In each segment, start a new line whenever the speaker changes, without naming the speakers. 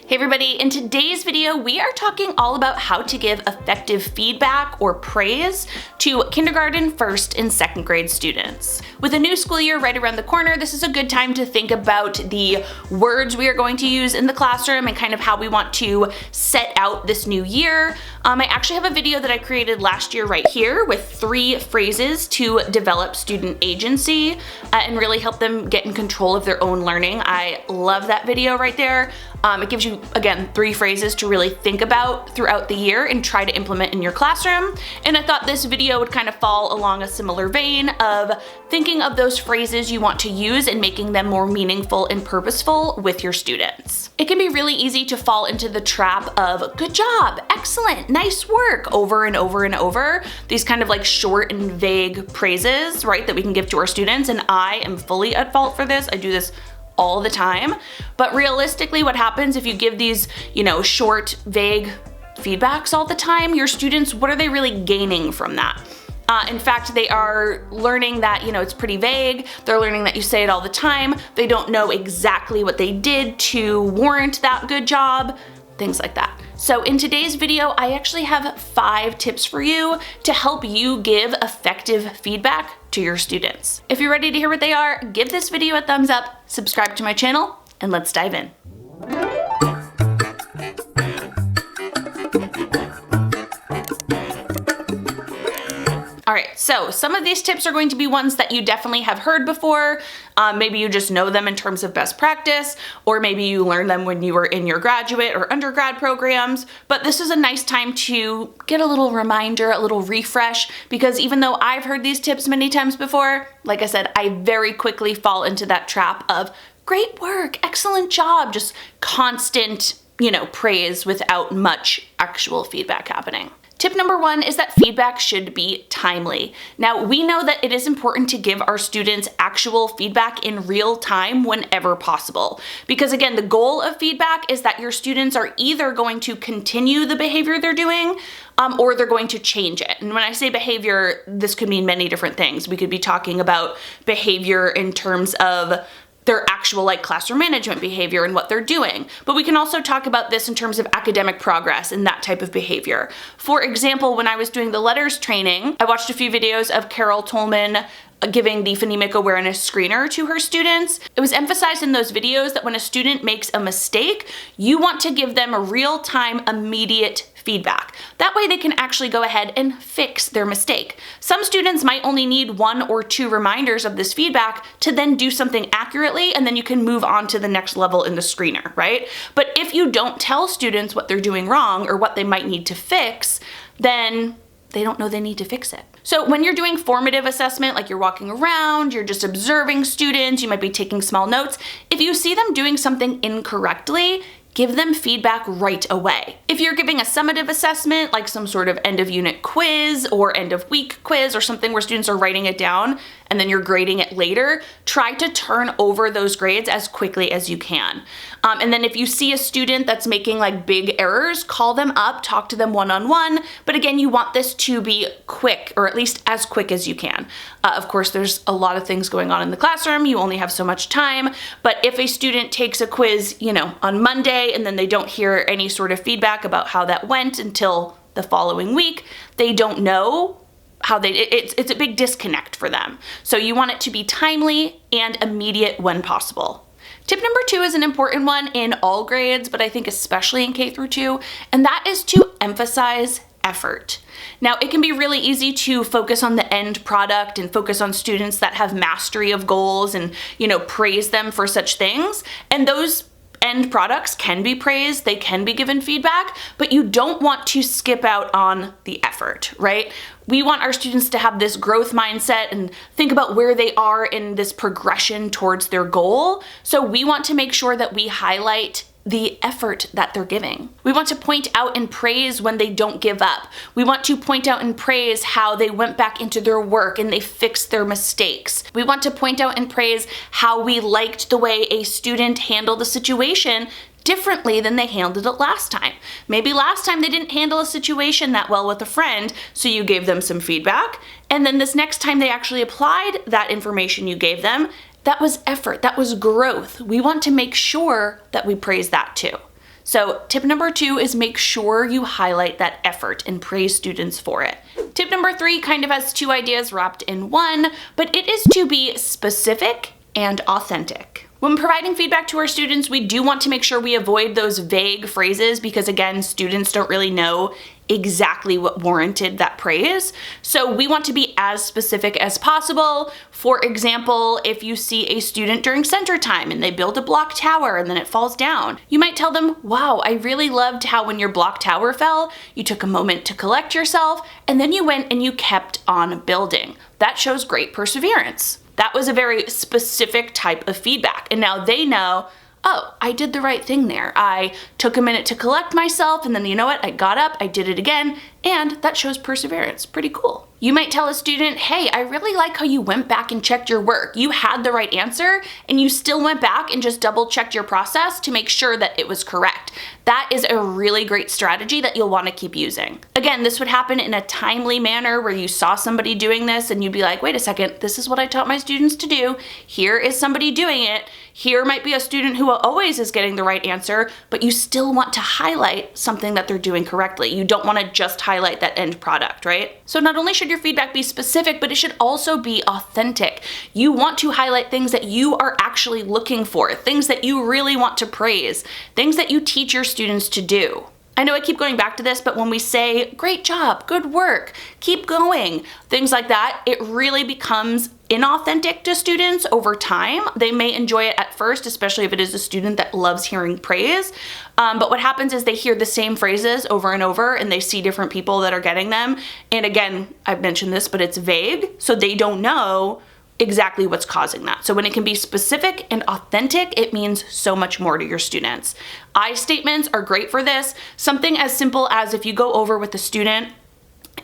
Hey everybody, in today's video, we are talking all about how to give effective feedback or praise to kindergarten, first, and second grade students. With a new school year right around the corner, this is a good time to think about the words we are going to use in the classroom and kind of how we want to set out this new year. I actually have a video that I created last year right here with 3 phrases to develop student agency and really help them get in control of their own learning. I love that video right there. It gives you, again, 3 phrases to really think about throughout the year and try to implement in your classroom. And I thought this video would kind of fall along a similar vein of thinking of those phrases you want to use and making them more meaningful and purposeful with your students. It can be really easy to fall into the trap of good job, excellent, nice work, over and over and over. These kind of like short and vague praises, right, that we can give to our students. And I am fully at fault for this. I do this all the time. But realistically, what happens if you give these, short, vague feedbacks all the time, your students, what are they really gaining from that? In fact, they are learning that, it's pretty vague. They're learning that you say it all the time. They don't know exactly what they did to warrant that good job, things like that. So in today's video, I actually have 5 tips for you to help you give effective feedback to your students. If you're ready to hear what they are, give this video a thumbs up, subscribe to my channel, and let's dive in. All right, so some of these tips are going to be ones that you definitely have heard before. Maybe you just know them in terms of best practice, or maybe you learned them when you were in your graduate or undergrad programs. But this is a nice time to get a little reminder, a little refresh, because even though I've heard these tips many times before, like I said, I very quickly fall into that trap of great work, excellent job, just constant, praise without much actual feedback happening. Tip number 1 is that feedback should be timely. Now, we know that it is important to give our students actual feedback in real time whenever possible. Because again, the goal of feedback is that your students are either going to continue the behavior they're doing, or they're going to change it. And when I say behavior, this could mean many different things. We could be talking about behavior in terms of their actual classroom management behavior and what they're doing. But we can also talk about this in terms of academic progress and that type of behavior. For example, when I was doing the letters training, I watched a few videos of Carol Tolman giving the phonemic awareness screener to her students. It was emphasized in those videos that when a student makes a mistake, you want to give them a real-time, immediate feedback. That way they can actually go ahead and fix their mistake. Some students might only need 1 or 2 reminders of this feedback to then do something accurately, and then you can move on to the next level in the screener, right? But if you don't tell students what they're doing wrong or what they might need to fix, then they don't know they need to fix it. So when you're doing formative assessment, like you're walking around, you're just observing students, you might be taking small notes. If you see them doing something incorrectly, give them feedback right away. If you're giving a summative assessment, like some sort of end of unit quiz or end of week quiz or something where students are writing it down and then you're grading it later, try to turn over those grades as quickly as you can. And then if you see a student that's making big errors, call them up, talk to them one-on-one. But again, you want this to be quick, or at least as quick as you can. Of course, there's a lot of things going on in the classroom. You only have so much time. But if a student takes a quiz, on Monday, and then they don't hear any sort of feedback about how that went until the following week, they don't know how it's a big disconnect for them. So you want it to be timely and immediate when possible. Tip number 2 is an important one in all grades, but I think especially in K through 2, and that is to emphasize effort. Now, it can be really easy to focus on the end product and focus on students that have mastery of goals and, praise them for such things. And those end products can be praised, they can be given feedback, but you don't want to skip out on the effort, right? We want our students to have this growth mindset and think about where they are in this progression towards their goal. So we want to make sure that we highlight the effort that they're giving. We want to point out and praise when they don't give up. We want to point out and praise how they went back into their work and they fixed their mistakes. We want to point out and praise how we liked the way a student handled the situation differently than they handled it last time. Maybe last time they didn't handle a situation that well with a friend, so you gave them some feedback, and then this next time they actually applied that information you gave them, that was effort, that was growth. We want to make sure that we praise that too. So tip number 2 is make sure you highlight that effort and praise students for it. Tip number 3 kind of has 2 ideas wrapped in one, but it is to be specific and authentic. When providing feedback to our students, we do want to make sure we avoid those vague phrases because, again, students don't really know exactly what warranted that praise. So we want to be as specific as possible. For example, if you see a student during center time and they build a block tower and then it falls down, you might tell them, wow, I really loved how when your block tower fell, you took a moment to collect yourself and then you went and you kept on building. That shows great perseverance. That was a very specific type of feedback. And now they know, oh, I did the right thing there. I took a minute to collect myself and then you know what? I got up, I did it again, and that shows perseverance. Pretty cool. You might tell a student, hey, I really like how you went back and checked your work. You had the right answer and you still went back and just double checked your process to make sure that it was correct. That is a really great strategy that you'll want to keep using. Again, this would happen in a timely manner where you saw somebody doing this and you'd be like, wait a second, this is what I taught my students to do. Here is somebody doing it. Here might be a student who always is getting the right answer, but you still want to highlight something that they're doing correctly. You don't want to just highlight that end product, right? So not only should your feedback be specific, but it should also be authentic. You want to highlight things that you are actually looking for, things that you really want to praise, things that you teach your students to do. I know I keep going back to this, but when we say, great job, good work, keep going, things like that, it really becomes inauthentic to students over time. They may enjoy it at first, especially if it is a student that loves hearing praise. But what happens is they hear the same phrases over and over and they see different people that are getting them. And again, I've mentioned this, but it's vague, so they don't know exactly what's causing that. So when it can be specific and authentic, it means so much more to your students. I statements are great for this. Something as simple as if you go over with the student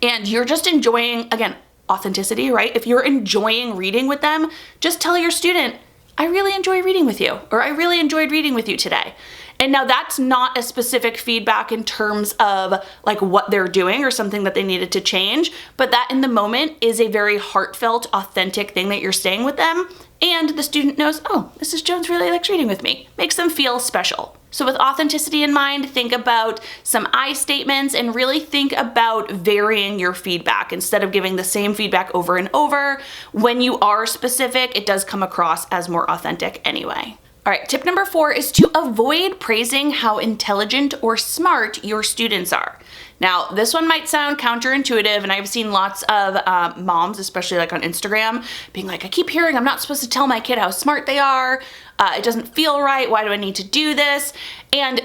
and you're just enjoying, again, authenticity, right? If you're enjoying reading with them, just tell your student, I really enjoy reading with you, or I really enjoyed reading with you today. And now that's not a specific feedback in terms of like what they're doing or something that they needed to change, but that in the moment is a very heartfelt, authentic thing that you're saying with them. And the student knows, oh, Mrs. Jones really likes reading with me. Makes them feel special. So with authenticity in mind, think about some I statements and really think about varying your feedback. Instead of giving the same feedback over and over, when you are specific, it does come across as more authentic anyway. All right, tip number 4 is to avoid praising how intelligent or smart your students are. Now, this one might sound counterintuitive, and I've seen lots of moms, especially like on Instagram, being like, I keep hearing I'm not supposed to tell my kid how smart they are. It doesn't feel right. Why do I need to do this? And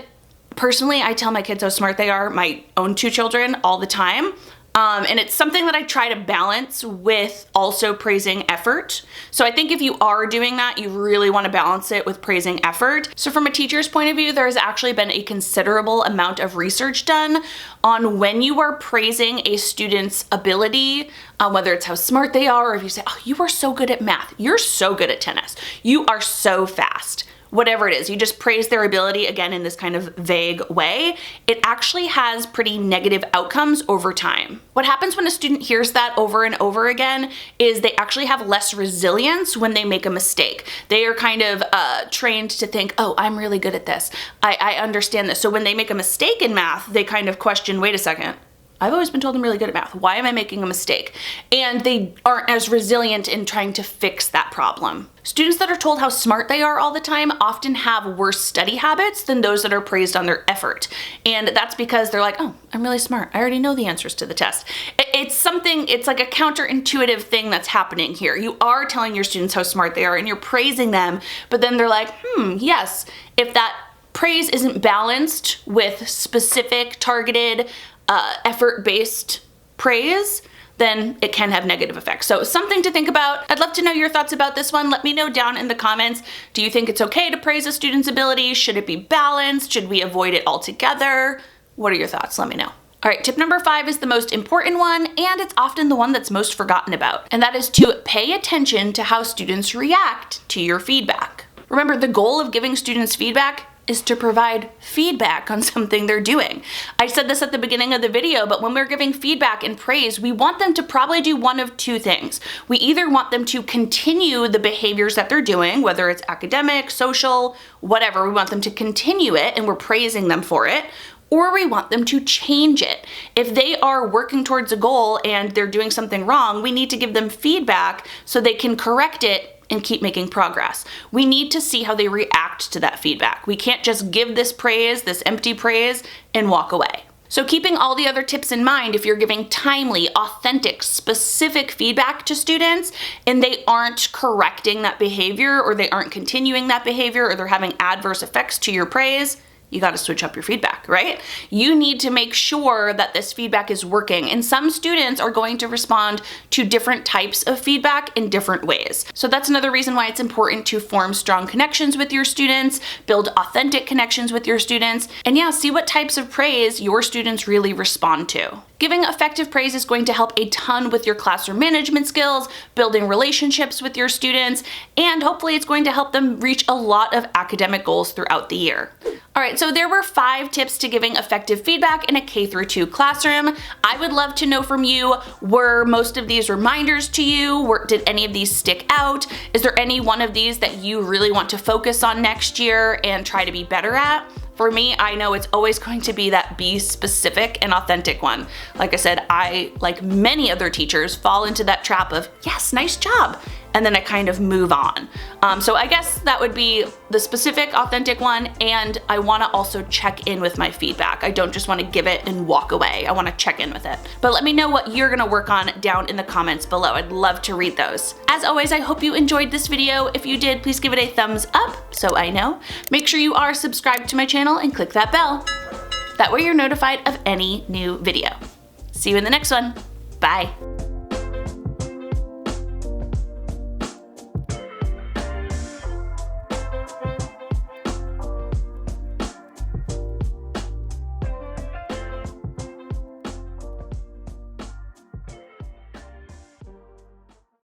personally, I tell my kids how smart they are, my own 2 children, all the time. And it's something that I try to balance with also praising effort. So I think if you are doing that, you really want to balance it with praising effort. So from a teacher's point of view, there has actually been a considerable amount of research done on when you are praising a student's ability, whether it's how smart they are, or if you say, oh, you are so good at math, you're so good at tennis, you are so fast. Whatever it is, you just praise their ability, again, in this kind of vague way, it actually has pretty negative outcomes over time. What happens when a student hears that over and over again is they actually have less resilience when they make a mistake. They are kind of trained to think, oh, I'm really good at this. I understand this. So when they make a mistake in math, they kind of question, wait a second, I've always been told I'm really good at math. Why am I making a mistake? And they aren't as resilient in trying to fix that problem. Students that are told how smart they are all the time often have worse study habits than those that are praised on their effort. And that's because they're like, oh, I'm really smart. I already know the answers to the test. It's like a counterintuitive thing that's happening here. You are telling your students how smart they are and you're praising them, but then they're like, yes, if that praise isn't balanced with specific, targeted, effort-based praise, then it can have negative effects. So something to think about. I'd love to know your thoughts about this one. Let me know down in the comments. Do you think it's okay to praise a student's ability? Should it be balanced? Should we avoid it altogether? What are your thoughts? Let me know. All right, tip number 5 is the most important one, and it's often the one that's most forgotten about, and that is to pay attention to how students react to your feedback. Remember, the goal of giving students feedback is to provide feedback on something they're doing. I said this at the beginning of the video, but when we're giving feedback and praise, we want them to probably do one of two things. We either want them to continue the behaviors that they're doing, whether it's academic, social, whatever, we want them to continue it and we're praising them for it, or we want them to change it. If they are working towards a goal and they're doing something wrong, we need to give them feedback so they can correct it and keep making progress. We need to see how they react to that feedback. We can't just give this praise, this empty praise, and walk away. So keeping all the other tips in mind, if you're giving timely, authentic, specific feedback to students and they aren't correcting that behavior or they aren't continuing that behavior or they're having adverse effects to your praise, you got to switch up your feedback, right? You need to make sure that this feedback is working. And some students are going to respond to different types of feedback in different ways. So that's another reason why it's important to form strong connections with your students, build authentic connections with your students, and yeah, see what types of praise your students really respond to. Giving effective praise is going to help a ton with your classroom management skills, building relationships with your students, and hopefully it's going to help them reach a lot of academic goals throughout the year. All right, so there were 5 tips to giving effective feedback in a K-2 classroom. I would love to know from you, were most of these reminders to you? Did any of these stick out? Is there any one of these that you really want to focus on next year and try to be better at? For me, I know it's always going to be that be specific and authentic one. Like I said, I, like many other teachers, fall into that trap of, yes, nice job, and then I kind of move on. So I guess that would be the specific, authentic one, and I wanna also check in with my feedback. I don't just wanna give it and walk away. I wanna check in with it. But let me know what you're gonna work on down in the comments below. I'd love to read those. As always, I hope you enjoyed this video. If you did, please give it a thumbs up so I know. Make sure you are subscribed to my channel and click that bell. That way you're notified of any new video. See you in the next one. Bye.